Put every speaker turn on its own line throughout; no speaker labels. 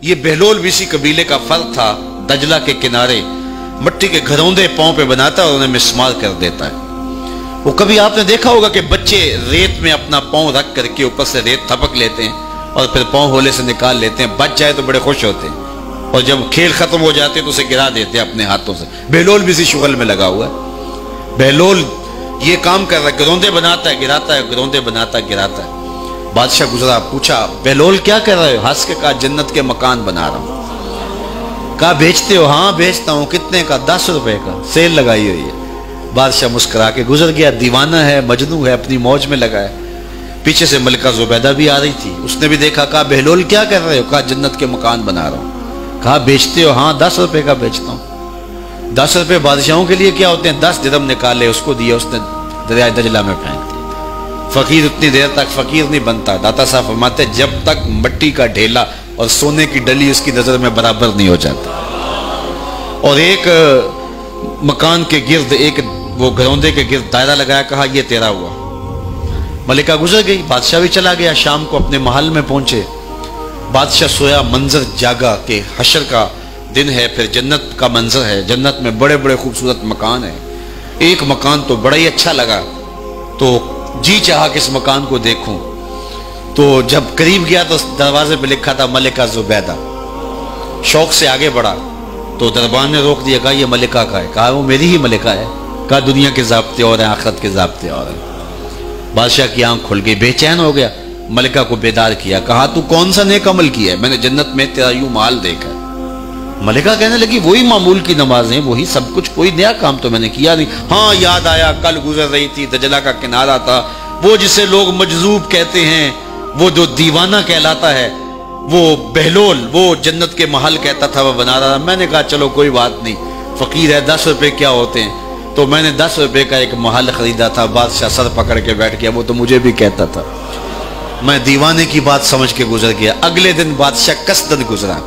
یہ بہلول بھی اسی قبیلے کا فرد تھا، دجلہ کے کنارے مٹی کے گھروندے پاؤں پہ بناتا ہے اور انہیں مسمار کر دیتا ہے۔ وہ کبھی آپ نے دیکھا ہوگا کہ بچے ریت میں اپنا پاؤں رکھ کر کے اوپر سے ریت تھپک لیتے ہیں اور پھر پاؤں ہولے سے نکال لیتے ہیں، بچ جائے تو بڑے خوش ہوتے ہیں، اور جب کھیل ختم ہو جاتے ہیں تو اسے گرا دیتے ہیں اپنے ہاتھوں سے۔ بہلول بھی اسی شغل میں لگا ہوا ہے۔ بہلول یہ کام کر رہا ہے، گروندے بناتا ہے گراتا ہے، گروندے بناتا ہے گراتا ہے۔ بادشاہ گزرا، پوچھا بہلول کیا کر رہے ہو؟ ہنس کے کہا جنت کے مکان بنا رہا ہوں۔ کہا بیچتے ہو؟ ہاں بیچتا ہوں۔ کتنے کا؟ 10 روپے کا، سیل لگائی ہوئی ہے۔ بادشاہ مسکرا کے گزر گیا، دیوانہ ہے، مجنوں ہے، اپنی موج میں لگا ہے۔ پیچھے سے ملکہ زبیدہ بھی آ رہی تھی، اس نے بھی دیکھا، کہا بہلول کیا کر رہے ہو؟ کہا جنت کے مکان بنا رہا ہوں۔ کہا بیچتے ہو؟ ہاں 10 روپے کا بیچتا ہوں۔ 10 روپے بادشاہوں کے لیے کیا ہوتے ہیں؟ 10 درہم نکالے، اس کو دیا، اس نے دریائے دجلہ میں پھینک دیا۔ فقیر اتنی دیر تک فقیر نہیں بنتا، داتا صاحب فرماتے جب تک مٹی کا ڈھیلا اور سونے کی ڈلی اس کی نظر میں برابر نہیں ہو جاتا۔ اور ایک مکان کے گرد، ایک وہ گھروندے کے گرد دائرہ لگایا، کہا یہ تیرا ہوا۔ ملکہ گزر گئی، بادشاہ بھی چلا گیا۔ شام کو اپنے محل میں پہنچے، بادشاہ سویا، منظر جاگا کہ حشر کا دن ہے، پھر جنت کا منظر ہے، جنت میں بڑے بڑے خوبصورت مکان ہیں۔ ایک مکان تو بڑا ہی اچھا لگا، تو جی چاہا کہ اس مکان کو دیکھوں۔ تو جب قریب گیا تو دروازے پہ لکھا تھا ملکہ زبیدہ۔ شوق سے آگے بڑھا تو دربان نے روک دیا، کہا یہ ملکہ کا ہے۔ کہا وہ میری ہی ملکہ ہے۔ کہا دنیا کے ضابطے اور ہیں، آخرت کے ضابطے اور ہیں۔ بادشاہ کی آنکھ کھل گئی، بے چین ہو گیا، ملکہ کو بیدار کیا، کہا تو کون سا نیک عمل کیا ہے؟ میں نے جنت میں تیرا یوں محل دیکھا ہے۔ ملکہ کہنے لگی وہی معمول کی نمازیں، وہی سب کچھ، کوئی نیا کام تو میں نے کیا نہیں۔ ہاں یاد آیا، کل گزر رہی تھی، دجلہ کا کنارہ تھا، وہ جسے لوگ مجذوب کہتے ہیں، وہ جو دیوانہ کہلاتا ہے، وہ بہلول، وہ جنت کے محل کہتا تھا وہ بنا رہا۔ میں نے کہا چلو کوئی بات نہیں، فقیر ہے، 10 روپے کیا ہوتے ہیں، تو میں نے 10 روپے کا ایک محل خریدا تھا۔ بادشاہ سر پکڑ کے بیٹھ گیا، وہ تو مجھے بھی کہتا تھا۔ میں دیوانے کی بات سمجھ کے گزر گیا۔ اگلے دن بادشاہ قصدن گزرا۔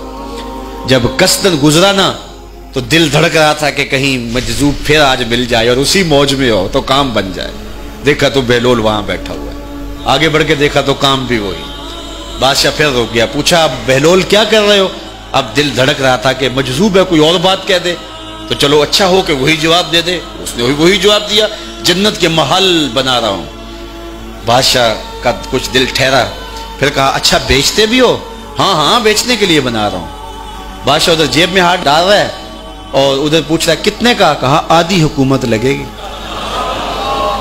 جب قصدن گزرا نا تو دل دھڑک رہا تھا کہ کہیں مجذوب پھر آج مل جائے اور اسی موج میں ہو تو کام بن جائے۔ دیکھا تو بہلول وہاں بیٹھا ہوا ہے، آگے بڑھ کے دیکھا تو کام بھی وہی۔ بادشاہ پھر رک گیا، پوچھا بہلول کیا کر رہے ہو؟ اب دل دھڑک رہا تھا کہ مجذوب ہے، کوئی اور بات کہہ دے تو چلو اچھا ہو کہ وہی جواب دے دے۔ اس نے وہی جواب دیا، جنت کے محل بنا رہا ہوں۔ بادشاہ کا کچھ دل ٹھہرا، پھر کہا اچھا بیچتے بھی ہو؟ ہاں ہاں بیچنے کے لیے بنا رہا ہوں۔ بادشاہ ادھر جیب میں ہاتھ ڈال رہا ہے اور ادھر پوچھ رہا ہے کتنے کا؟ کہا آدھی حکومت لگے گی۔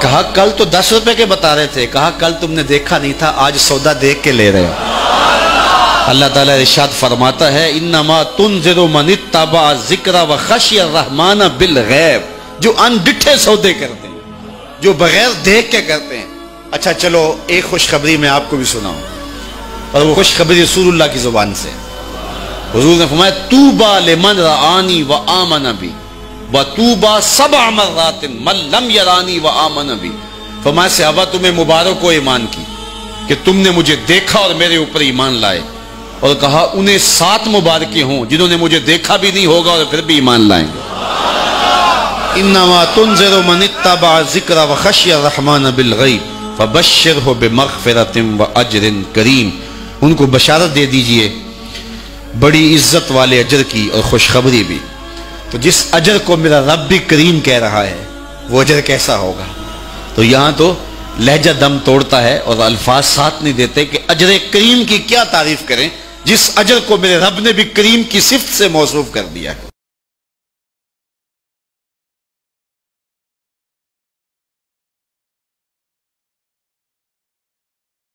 کہا کل تو 10 روپے کے بتا رہے تھے۔ کہا کل تم نے دیکھا نہیں تھا، آج سودا دیکھ کے لے رہے ہو۔ اللہ تعالیٰ ارشاد فرماتا ہے انما تنذر من اتبع ذکر وخشی الرحمن بالغیب، جو ان ڈٹھے سودے کرتے ہیں، جو بغیر دیکھ کے کرتے ہیں۔ اچھا چلو ایک خوشخبری میں آپ کو بھی سناؤں، اور وہ خوشخبری رسول اللہ کی زبان سے۔ حضور نے فرمایا طوبی لمن رآنی وآمن بی وطوبی 7 مرات من لم یرانی وآمن بی۔ فرمایا صحابہ تمہیں مبارک ہو ایمان کی کہ تم نے مجھے دیکھا اور میرے اوپر ایمان لائے، اور کہا انہیں 7 مبارکیں ہوں جنہوں نے مجھے دیکھا بھی نہیں ہوگا اور پھر بھی ایمان لائیں گے۔ انما تنذر من اتبع ذکر وخشی الرحمن بالغیب فبشرہ بمغفرۃ واجر کریم۔ ان کو بشارت دے دیجئے بڑی عزت والے اجر کی اور خوشخبری بھی۔ تو جس اجر کو میرا رب بھی کریم کہہ رہا ہے وہ اجر کیسا ہوگا؟ تو یہاں تو لہجہ دم توڑتا ہے اور الفاظ ساتھ نہیں دیتے کہ اجر کریم کی کیا تعریف کریں جس اجر کو میرے رب نے بھی کریم کی صفت سے موصوف کر دیا ہے۔